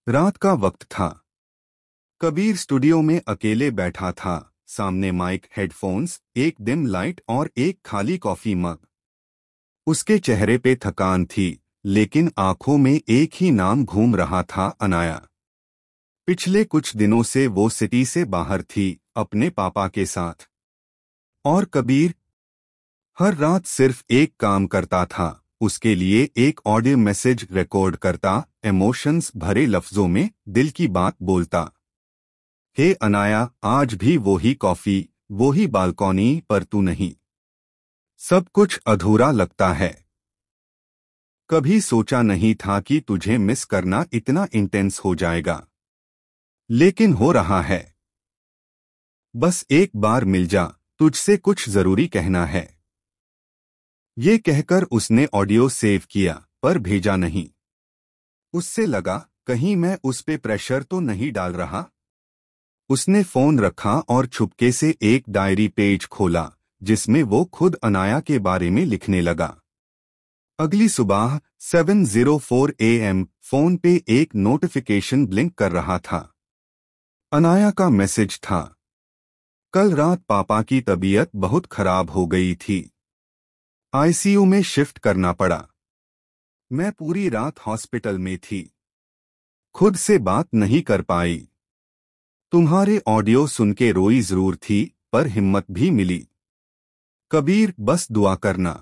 रात का वक्त था। कबीर स्टूडियो में अकेले बैठा था। सामने माइक, हेडफोन्स, एक डिम लाइट और एक खाली कॉफी मग। उसके चेहरे पे थकान थी, लेकिन आंखों में एक ही नाम घूम रहा था, अनाया। पिछले कुछ दिनों से वो सिटी से बाहर थी, अपने पापा के साथ। और कबीर हर रात सिर्फ एक काम करता था, उसके लिए एक ऑडियो मैसेज रिकॉर्ड करता, इमोशंस भरे लफ्जों में दिल की बात बोलता। हे अनाया, आज भी वो ही कॉफी, वो ही बालकॉनी, पर तू नहीं। सब कुछ अधूरा लगता है। कभी सोचा नहीं था कि तुझे मिस करना इतना इंटेंस हो जाएगा, लेकिन हो रहा है। बस एक बार मिल जा, तुझसे कुछ जरूरी कहना है। ये कहकर उसने ऑडियो सेव किया, पर भेजा नहीं। उससे लगा, कहीं मैं उस पे प्रेशर तो नहीं डाल रहा। उसने फोन रखा और छुपके से एक डायरी पेज खोला, जिसमें वो खुद अनाया के बारे में लिखने लगा। अगली सुबह 7:04 AM फोन पे एक नोटिफिकेशन ब्लिंक कर रहा था। अनाया का मैसेज था। कल रात पापा की तबीयत बहुत खराब हो गई थी। आईसीयू में शिफ्ट करना पड़ा। मैं पूरी रात हॉस्पिटल में थी। खुद से बात नहीं कर पाई। तुम्हारे ऑडियो सुन के रोई जरूर थी, पर हिम्मत भी मिली। कबीर, बस दुआ करना।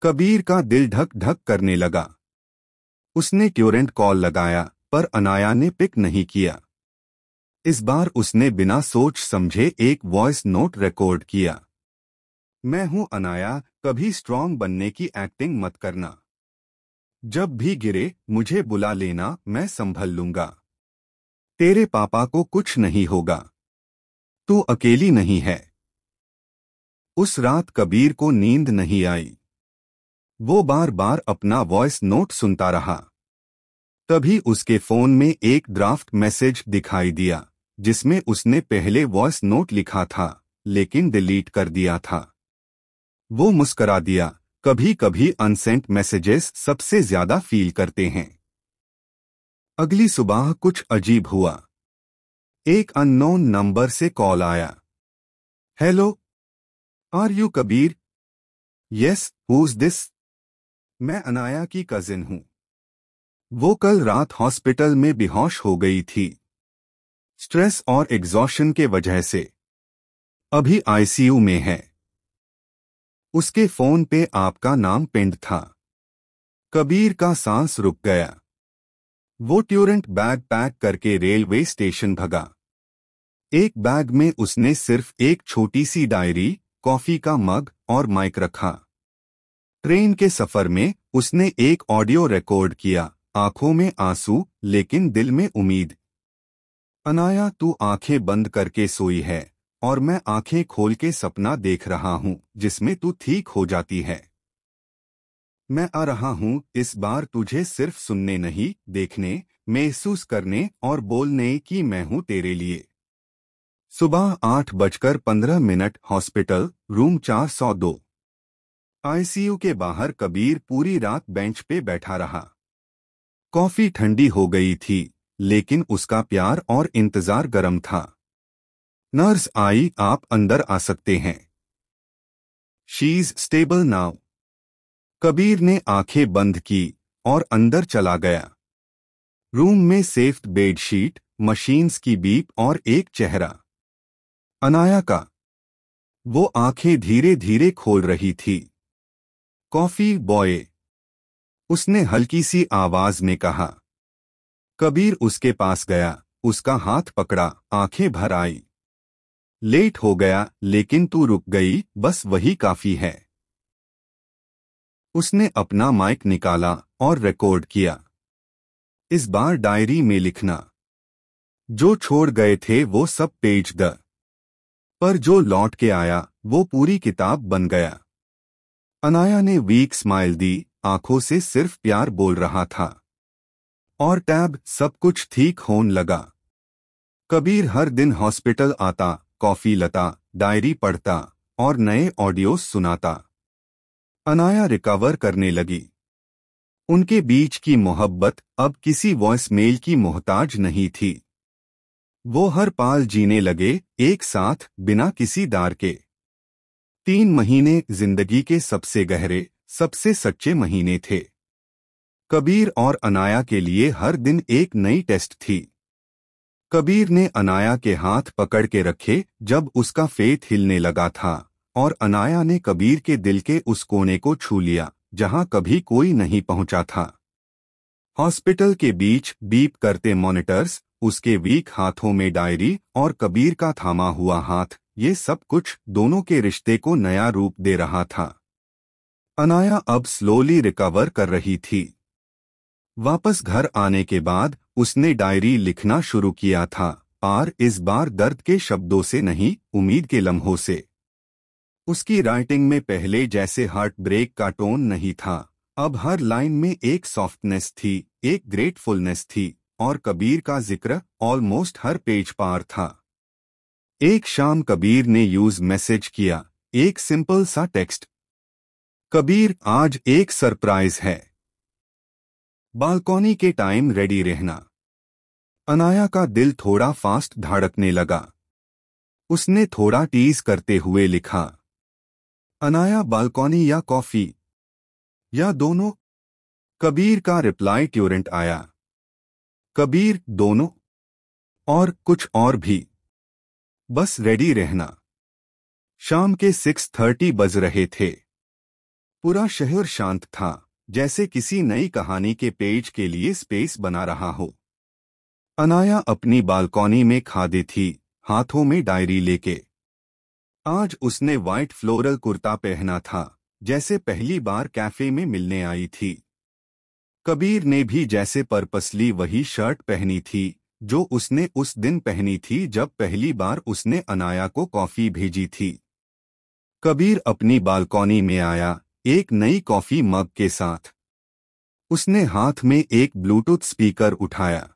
कबीर का दिल धक धक करने लगा। उसने ट्यूरेंट कॉल लगाया, पर अनाया ने पिक नहीं किया। इस बार उसने बिना सोच समझे एक वॉइस नोट रिकॉर्ड किया। मैं हूं अनाया, कभी स्ट्रांग बनने की एक्टिंग मत करना। जब भी गिरे मुझे बुला लेना, मैं संभल लूंगा। तेरे पापा को कुछ नहीं होगा। तू अकेली नहीं है। उस रात कबीर को नींद नहीं आई। वो बार बार अपना वॉइस नोट सुनता रहा। तभी उसके फोन में एक ड्राफ्ट मैसेज दिखाई दिया, जिसमें उसने पहले वॉइस नोट लिखा था, लेकिन डिलीट कर दिया था। वो मुस्करा दिया। कभी कभी अनसेंट मैसेजेस सबसे ज्यादा फील करते हैं। अगली सुबह कुछ अजीब हुआ। एक अननोन नंबर से कॉल आया। Hello, are you Kabir? Yes, who's this? मैं अनाया की कजिन हूं। वो कल रात हॉस्पिटल में बेहोश हो गई थी, स्ट्रेस और एग्जॉशन के वजह से। अभी आईसीयू में है। उसके फोन पे आपका नाम पिंड था। कबीर का सांस रुक गया। वो ट्यूरेंट बैग पैक करके रेलवे स्टेशन भगा। एक बैग में उसने सिर्फ एक छोटी सी डायरी, कॉफी का मग और माइक रखा। ट्रेन के सफर में उसने एक ऑडियो रिकॉर्ड किया, आंखों में आंसू लेकिन दिल में उम्मीद। अनाया, तू आंखें बंद करके सोई है, और मैं आंखें खोल के सपना देख रहा हूं, जिसमें तू ठीक हो जाती है। मैं आ रहा हूं इस बार तुझे सिर्फ सुनने नहीं, देखने, महसूस करने और बोलने कि मैं हूं तेरे लिए। सुबह 8:15 हॉस्पिटल रूम 402। आईसीयू के बाहर कबीर पूरी रात बेंच पे बैठा रहा। कॉफी ठंडी हो गई थी, लेकिन उसका प्यार और इंतजार गर्म था। नर्स आई, आप अंदर आ सकते हैं। She is stable now. Kabir ने आंखें बंद की और अंदर चला गया। रूम में सेफ्ड बेडशीट, मशीन्स की बीप और एक चेहरा, अनाया का। वो आंखें धीरे धीरे खोल रही थी। कॉफी बॉय, उसने हल्की सी आवाज में कहा। कबीर उसके पास गया, उसका हाथ पकड़ा, आंखें भर आई। लेट हो गया, लेकिन तू रुक गई, बस वही काफी है। उसने अपना माइक निकाला और रिकॉर्ड किया। इस बार डायरी में लिखना। जो छोड़ गए थे वो सब पेज द, पर जो लौट के आया वो पूरी किताब बन गया। अनाया ने वीक स्माइल दी, आंखों से सिर्फ प्यार बोल रहा था। और टैब, सब कुछ ठीक होने लगा। कबीर हर दिन हॉस्पिटल आता, कॉफी लता, डायरी पढ़ता और नए ऑडियोज सुनाता। अनाया रिकवर करने लगी। उनके बीच की मोहब्बत अब किसी वॉइसमेल की मोहताज नहीं थी। वो हर पाल जीने लगे एक साथ बिना किसी डार के। 3 महीने जिंदगी के सबसे गहरे, सबसे सच्चे महीने थे। कबीर और अनाया के लिए हर दिन एक नई टेस्ट थी। कबीर ने अनाया के हाथ पकड़ के रखे जब उसका फेथ हिलने लगा था, और अनाया ने कबीर के दिल के उस कोने को छू लिया जहां कभी कोई नहीं पहुंचा था। हॉस्पिटल के बीच बीप करते मॉनिटर्स, उसके वीक हाथों में डायरी और कबीर का थामा हुआ हाथ, ये सब कुछ दोनों के रिश्ते को नया रूप दे रहा था। अनाया अब स्लोली रिकवर कर रही थी। वापस घर आने के बाद उसने डायरी लिखना शुरू किया था, और इस बार दर्द के शब्दों से नहीं, उम्मीद के लम्हों से। उसकी राइटिंग में पहले जैसे हार्ट ब्रेक का टोन नहीं था, अब हर लाइन में एक सॉफ्टनेस थी, एक ग्रेटफुलनेस थी, और कबीर का जिक्र ऑलमोस्ट हर पेज पार था। एक शाम कबीर ने यूज मैसेज किया, एक सिंपल सा टेक्स्ट, कबीर आज एक सरप्राइज है, बालकनी के टाइम रेडी रहना। अनाया का दिल थोड़ा फास्ट धड़कने लगा। उसने थोड़ा टीज करते हुए लिखा, अनाया बालकनी या कॉफी या दोनों। कबीर का रिप्लाई ट्यूरेंट आया, कबीर दोनों और कुछ और भी, बस रेडी रहना। शाम के 6:30 बज रहे थे। पूरा शहर शांत था, जैसे किसी नई कहानी के पेज के लिए स्पेस बना रहा हो। अनाया अपनी बालकनी में खादी थी, हाथों में डायरी लेके। आज उसने वाइट फ्लोरल कुर्ता पहना था, जैसे पहली बार कैफे में मिलने आई थी। कबीर ने भी जैसे पर्पसली वही शर्ट पहनी थी जो उसने उस दिन पहनी थी जब पहली बार उसने अनाया को कॉफी भेजी थी। कबीर अपनी बालकनी में आया, एक नई कॉफी मग के साथ। उसने हाथ में एक ब्लूटूथ स्पीकर उठाया।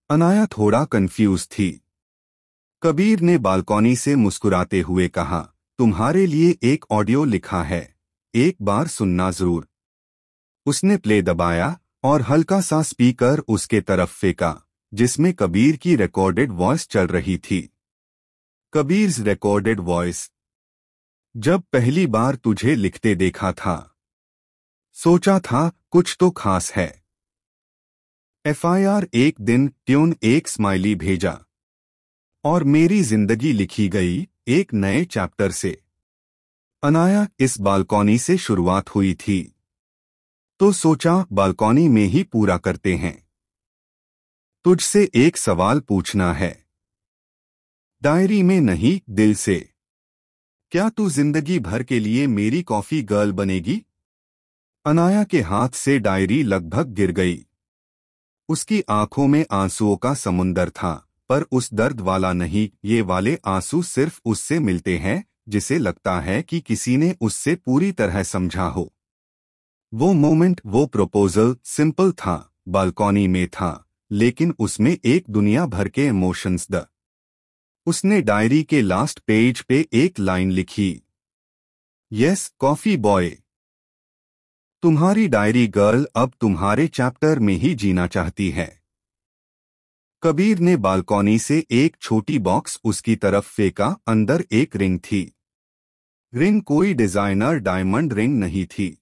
अनाया थोड़ा कंफ्यूज थी। कबीर ने बालकनी से मुस्कुराते हुए कहा, तुम्हारे लिए एक ऑडियो लिखा है, एक बार सुनना जरूर। उसने प्ले दबाया और हल्का सा स्पीकर उसके तरफ फेंका, जिसमें कबीर की रिकॉर्डेड वॉइस चल रही थी। कबीर्स रिकॉर्डेड वॉइस, जब पहली बार तुझे लिखते देखा था, सोचा था कुछ तो खास है। FIR एक दिन ट्यून एक स्माइली भेजा, और मेरी जिंदगी लिखी गई एक नए चैप्टर से। अनाया, इस बालकनी से शुरुआत हुई थी, तो सोचा बालकनी में ही पूरा करते हैं। तुझसे एक सवाल पूछना है, डायरी में नहीं, दिल से। क्या तू जिंदगी भर के लिए मेरी कॉफी गर्ल बनेगी? अनाया के हाथ से डायरी लगभग गिर गई। उसकी आंखों में आंसुओं का समुंदर था, पर उस दर्द वाला नहीं। ये वाले आंसू सिर्फ उससे मिलते हैं जिसे लगता है कि किसी ने उससे पूरी तरह समझा हो। वो मोमेंट, वो प्रपोजल सिंपल था, बालकनी में था, लेकिन उसमें एक दुनिया भर के इमोशंस द। उसने डायरी के लास्ट पेज पे एक लाइन लिखी, यस कॉफी बॉय, तुम्हारी डायरी गर्ल अब तुम्हारे चैप्टर में ही जीना चाहती है। कबीर ने बालकनी से एक छोटी बॉक्स उसकी तरफ फेंका। अंदर एक रिंग थी। रिंग कोई डिजाइनर डायमंड रिंग नहीं थी,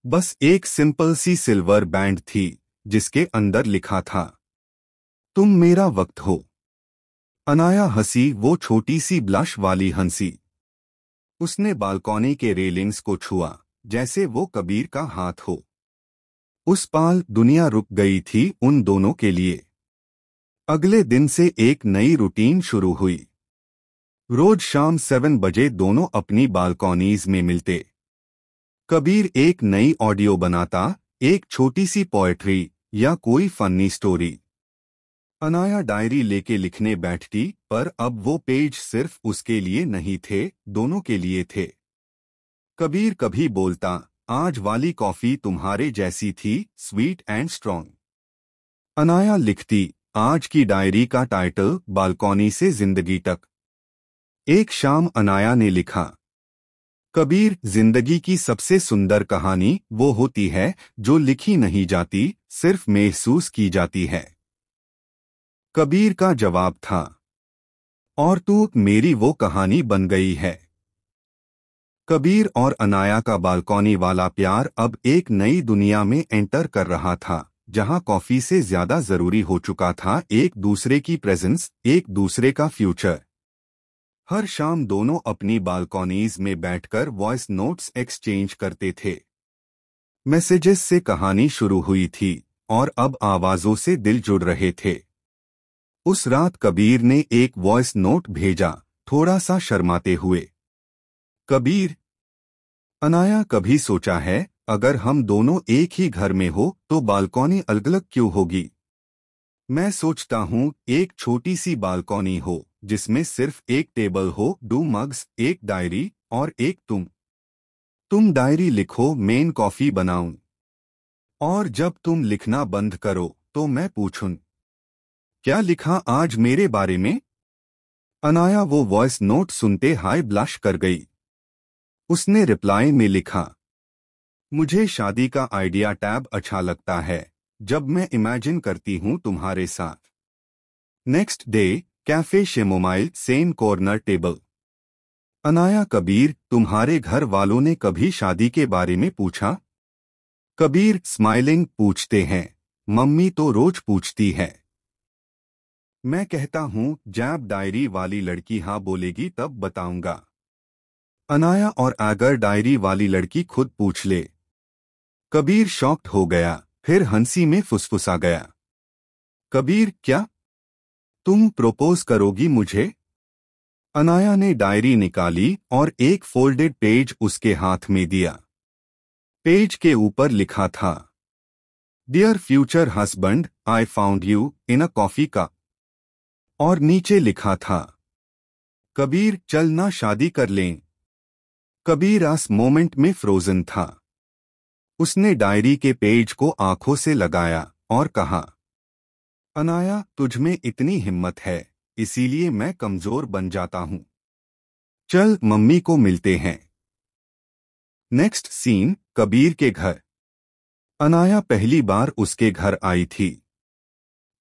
बस एक सिंपल सी सिल्वर बैंड थी जिसके अंदर लिखा था, तुम मेरा वक्त हो। अनाया हंसी, वो छोटी सी ब्लश वाली हंसी। उसने बालकनी के रेलिंग्स को छुआ, जैसे वो कबीर का हाथ हो। उस पाल दुनिया रुक गई थी उन दोनों के लिए। अगले दिन से एक नई रूटीन शुरू हुई। रोज शाम 7 बजे दोनों अपनी बालकनीज में मिलते। कबीर एक नई ऑडियो बनाता, एक छोटी सी पोएट्री या कोई फनी स्टोरी। अनाया डायरी लेके लिखने बैठती, पर अब वो पेज सिर्फ उसके लिए नहीं थे, दोनों के लिए थे। कबीर कभी बोलता, आज वाली कॉफी तुम्हारे जैसी थी, स्वीट एंड स्ट्रॉन्ग। अनाया लिखती, आज की डायरी का टाइटल बालकनी से जिंदगी तक। एक शाम अनाया ने लिखा, कबीर, जिंदगी की सबसे सुंदर कहानी वो होती है जो लिखी नहीं जाती, सिर्फ महसूस की जाती है। कबीर का जवाब था, और तू मेरी वो कहानी बन गई है। कबीर और अनाया का बालकनी वाला प्यार अब एक नई दुनिया में एंटर कर रहा था, जहां कॉफी से ज्यादा जरूरी हो चुका था एक दूसरे की प्रेजेंस, एक दूसरे का फ्यूचर। हर शाम दोनों अपनी बालकनीज में बैठकर वॉइस नोट्स एक्सचेंज करते थे। मैसेजेस से कहानी शुरू हुई थी और अब आवाजों से दिल जुड़ रहे थे। उस रात कबीर ने एक वॉइस नोट भेजा, थोड़ा सा शर्माते हुए। कबीर, अनाया, कभी सोचा है अगर हम दोनों एक ही घर में हो तो बालकनी अलग अलग क्यों होगी? मैं सोचता हूँ एक छोटी सी बालकनी हो जिसमें सिर्फ एक टेबल हो, 2 मग्स, एक डायरी और एक तुम डायरी लिखो, मैं कॉफी बनाऊं, और जब तुम लिखना बंद करो तो मैं पूछूं, क्या लिखा आज मेरे बारे में? अनाया वो वॉइस नोट सुनते हाय ब्लश कर गई। उसने रिप्लाई में लिखा, मुझे शादी का आइडिया टैब अच्छा लगता है जब मैं इमेजिन करती हूँ तुम्हारे साथ। Next day, cafe chamomile, same corner table. Anaya, Kabir, तुम्हारे घर वालों ने कभी शादी के बारे में पूछा? कबीर, स्माइलिंग, पूछते हैं, मम्मी तो रोज पूछती है। मैं कहता हूँ जब डायरी वाली लड़की हाँ बोलेगी तब बताऊंगा। अनाया, और अगर डायरी वाली लड़की खुद पूछ ले? कबीर शॉक्ड हो गया, फिर हंसी में फुसफुसा गया। कबीर, क्या तुम प्रपोज करोगी मुझे? अनाया ने डायरी निकाली और एक फोल्डेड पेज उसके हाथ में दिया। पेज के ऊपर लिखा था, dear future husband, I found you in a coffee cup. और नीचे लिखा था, कबीर, चलना शादी कर लें। कबीर इस मोमेंट में फ्रोजन था। उसने डायरी के पेज को आंखों से लगाया और कहा, अनाया, तुझमें इतनी हिम्मत है, इसीलिए मैं कमजोर बन जाता हूं। चल मम्मी को मिलते हैं। नेक्स्ट सीन, कबीर के घर। अनाया पहली बार उसके घर आई थी।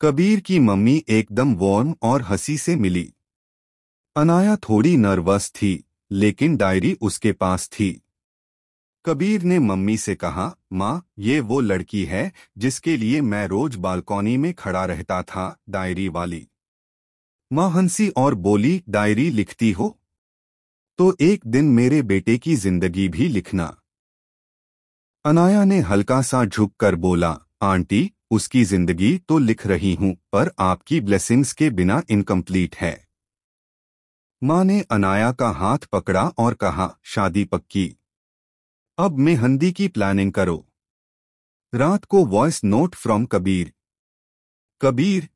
कबीर की मम्मी एकदम वार्म और हंसी से मिली। अनाया थोड़ी नर्वस थी, लेकिन डायरी उसके पास थी। कबीर ने मम्मी से कहा, माँ, ये वो लड़की है जिसके लिए मैं रोज बालकनी में खड़ा रहता था, डायरी वाली। माँ हंसी और बोली, डायरी लिखती हो? तो एक दिन मेरे बेटे की जिंदगी भी लिखना। अनाया ने हल्का सा झुक कर बोला, आंटी, उसकी जिंदगी तो लिख रही हूँ, पर आपकी ब्लेसिंग्स के बिना इनकम्प्लीट है। माँ ने अनाया का हाथ पकड़ा और कहा, शादी पक्की। अब मेहंदी की प्लानिंग करो। रात को voice note from Kabir. Kabir,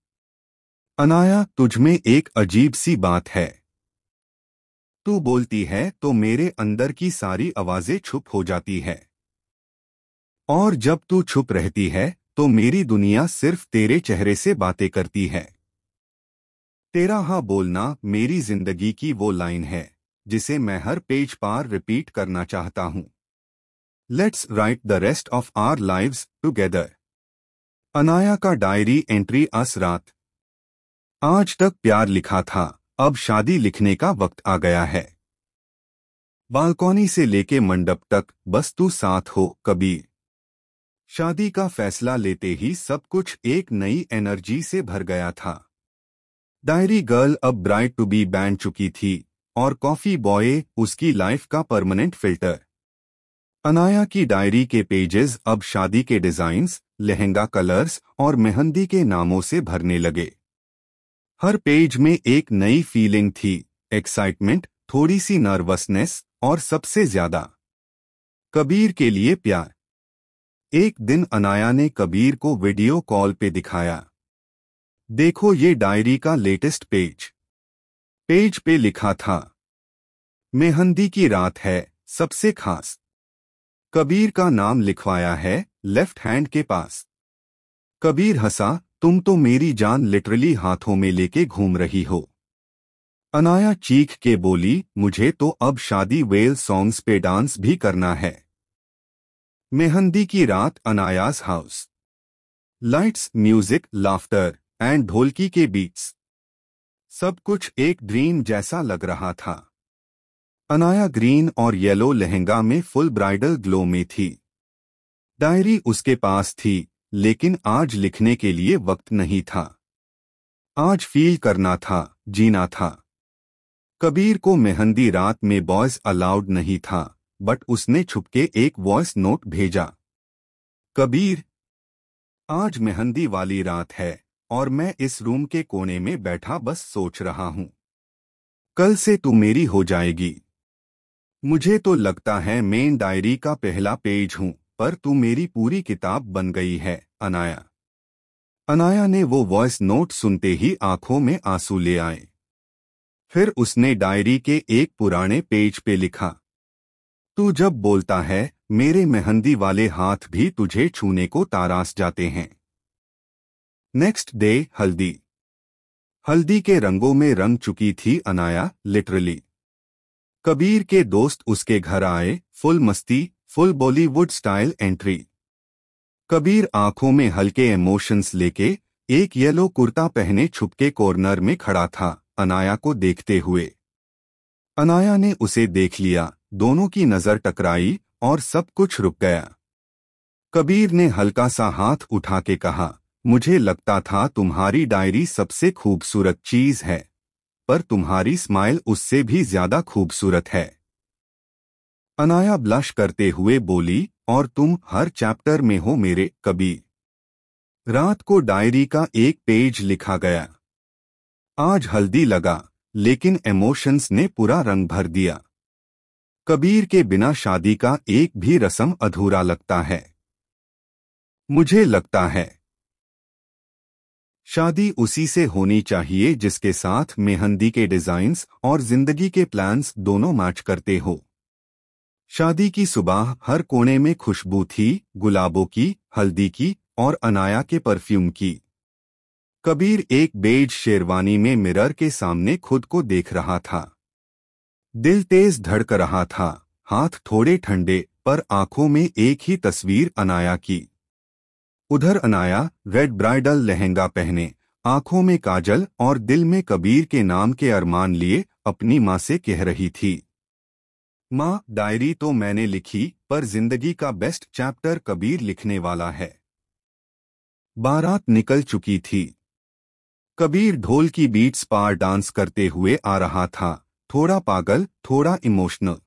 Anaya, तुझमें एक अजीब सी बात है। तू बोलती है तो मेरे अंदर की सारी आवाजें चुप हो जाती है, और जब तू चुप रहती है तो मेरी दुनिया सिर्फ तेरे चेहरे से बातें करती है। तेरा हाँ बोलना मेरी जिंदगी की वो लाइन है जिसे मैं हर पेज पर रिपीट करना चाहता हूँ। Let's write the rest of our lives together. Anaya का डायरी एंट्री, अस रात। आज तक प्यार लिखा था, अब शादी लिखने का वक्त आ गया है। बालकनी से लेके मंडप तक बस तू साथ हो, कबीर। शादी का फैसला लेते ही सब कुछ एक नई एनर्जी से भर गया था। डायरी गर्ल अब ब्राइड टू बी बन चुकी थी और कॉफी बॉय उसकी लाइफ का परमानेंट फिल्टर। अनाया की डायरी के पेजेस अब शादी के डिजाइन्स, लहंगा कलर्स और मेहंदी के नामों से भरने लगे। हर पेज में एक नई फीलिंग थी, एक्साइटमेंट, थोड़ी सी नर्वसनेस और सबसे ज्यादा कबीर के लिए प्यार। एक दिन अनाया ने कबीर को वीडियो कॉल पे दिखाया, देखो ये डायरी का लेटेस्ट पेज। पेज पे लिखा था, मेहंदी की रात है, सबसे खास। कबीर का नाम लिखवाया है लेफ्ट हैंड के पास। कबीर हंसा, तुम तो मेरी जान लिटरली हाथों में लेके घूम रही हो। अनाया चीख के बोली, मुझे तो अब शादी वेल सॉन्ग्स पे डांस भी करना है। मेहंदी की रात, Anaya's house. Lights, music, laughter and dholki के बीट्स। सब कुछ एक ड्रीम जैसा लग रहा था। अनाया ग्रीन और येलो लहंगा में फुल ब्राइडल ग्लो में थी। डायरी उसके पास थी, लेकिन आज लिखने के लिए वक्त नहीं था। आज फील करना था, जीना था। कबीर को मेहंदी रात में बॉयज अलाउड नहीं था, बट उसने छुपके एक वॉइस नोट भेजा। कबीर, आज मेहंदी वाली रात है और मैं इस रूम के कोने में बैठा बस सोच रहा हूँ। कल से तू मेरी हो जाएगी। मुझे तो लगता है मेन डायरी का पहला पेज हूँ, पर तू मेरी पूरी किताब बन गई है, अनाया। अनाया ने वो वॉइस नोट सुनते ही आंखों में आंसू ले आए। फिर उसने डायरी के एक पुराने पेज पे लिखा, तू जब बोलता है मेरे मेहंदी वाले हाथ भी तुझे छूने को तरास जाते हैं। नेक्स्ट डे, हल्दी। हल्दी के रंगों में रंग चुकी थी अनाया, लिटरली। कबीर के दोस्त उसके घर आए, फुल मस्ती, full Bollywood style entry. Kabir आंखों में हल्के इमोशंस लेके एक येलो कुर्ता पहने छुपके कॉर्नर में खड़ा था, अनाया को देखते हुए। अनाया ने उसे देख लिया, दोनों की नजर टकराई और सब कुछ रुक गया। कबीर ने हल्का सा हाथ उठा के कहा, मुझे लगता था तुम्हारी डायरी सबसे खूबसूरत चीज है, पर तुम्हारी स्माइल उससे भी ज्यादा खूबसूरत है। अनाया ब्लश करते हुए बोली, और तुम हर चैप्टर में हो मेरे कबीर। रात को डायरी का एक पेज लिखा गया। आज हल्दी लगा, लेकिन इमोशंस ने पूरा रंग भर दिया। कबीर के बिना शादी का एक भी रस्म अधूरा लगता है। मुझे लगता है शादी उसी से होनी चाहिए जिसके साथ मेहंदी के डिजाइन्स और जिंदगी के प्लान्स दोनों मैच करते हो। शादी की सुबह हर कोने में खुशबू थी, गुलाबों की, हल्दी की और अनाया के परफ्यूम की। कबीर एक बेज शेरवानी में मिरर के सामने खुद को देख रहा था। दिल तेज धड़क रहा था, हाथ थोड़े ठंडे, पर आंखों में एक ही तस्वीर अनाया की। उधर अनाया रेड ब्राइडल लहंगा पहने, आंखों में काजल और दिल में कबीर के नाम के अरमान लिए अपनी माँ से कह रही थी, माँ, डायरी तो मैंने लिखी, पर जिंदगी का बेस्ट चैप्टर कबीर लिखने वाला है। बारात निकल चुकी थी। कबीर ढोल की बीट्स पर डांस करते हुए आ रहा था, थोड़ा पागल, थोड़ा इमोशनल।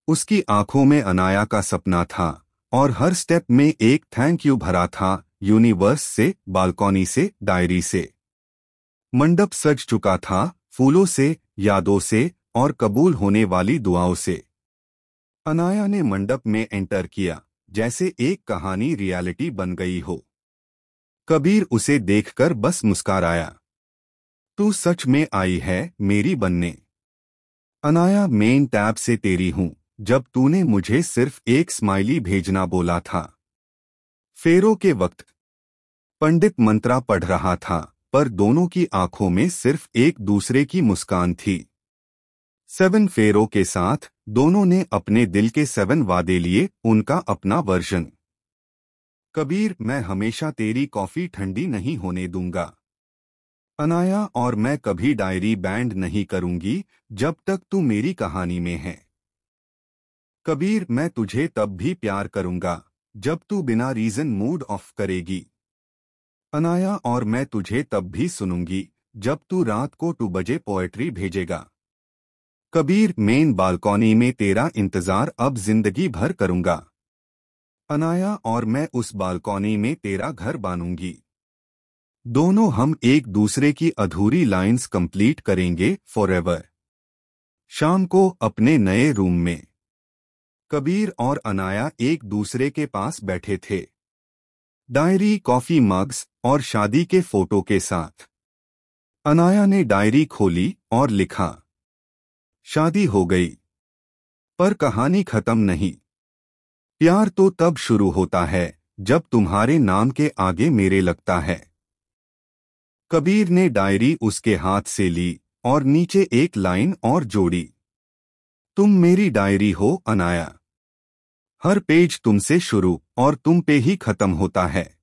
उसकी आंखों में अनाया का सपना था और हर स्टेप में एक थैंक यू भरा था, यूनिवर्स से, बालकनी से, डायरी से। मंडप सज चुका था, फूलों से, यादों से और कबूल होने वाली दुआओं से। अनाया ने मंडप में एंटर किया, जैसे एक कहानी रियलिटी बन गई हो। कबीर उसे देखकर बस मुस्कुराया। तू सच में आई है मेरी बनने। अनाया, मेन टैब से तेरी हूं, जब तूने मुझे सिर्फ एक स्माइली भेजना बोला था। फेरों के वक्त पंडित मंत्रा पढ़ रहा था, पर दोनों की आंखों में सिर्फ एक दूसरे की मुस्कान थी। 7 फेरों के साथ दोनों ने अपने दिल के 7 वादे लिए, उनका अपना वर्जन। कबीर, मैं हमेशा तेरी कॉफी ठंडी नहीं होने दूंगा। अनाया, और मैं कभी डायरी बैंड नहीं करूंगी जब तक तू मेरी कहानी में है। कबीर, मैं तुझे तब भी प्यार करूंगा जब तू बिना रीजन मूड ऑफ करेगी। अनाया, और मैं तुझे तब भी सुनूंगी जब तू रात को 2 बजे पोएट्री भेजेगा। कबीर, मेन बालकनी में तेरा इंतजार अब जिंदगी भर करूंगा। अनाया, और मैं उस बालकनी में तेरा घर बनूंगी। दोनों हम एक दूसरे की अधूरी लाइंस कंप्लीट करेंगे फॉरएवर। शाम को अपने नए रूम में कबीर और अनाया एक दूसरे के पास बैठे थे, डायरी, कॉफी मग्स और शादी के फोटो के साथ। अनाया ने डायरी खोली और लिखा, शादी हो गई, पर कहानी खत्म नहीं। प्यार तो तब शुरू होता है जब तुम्हारे नाम के आगे मेरे लगता है। कबीर ने डायरी उसके हाथ से ली और नीचे एक लाइन और जोड़ी, तुम मेरी डायरी हो अनाया। हर पेज तुमसे शुरू और तुम पे ही खत्म होता है।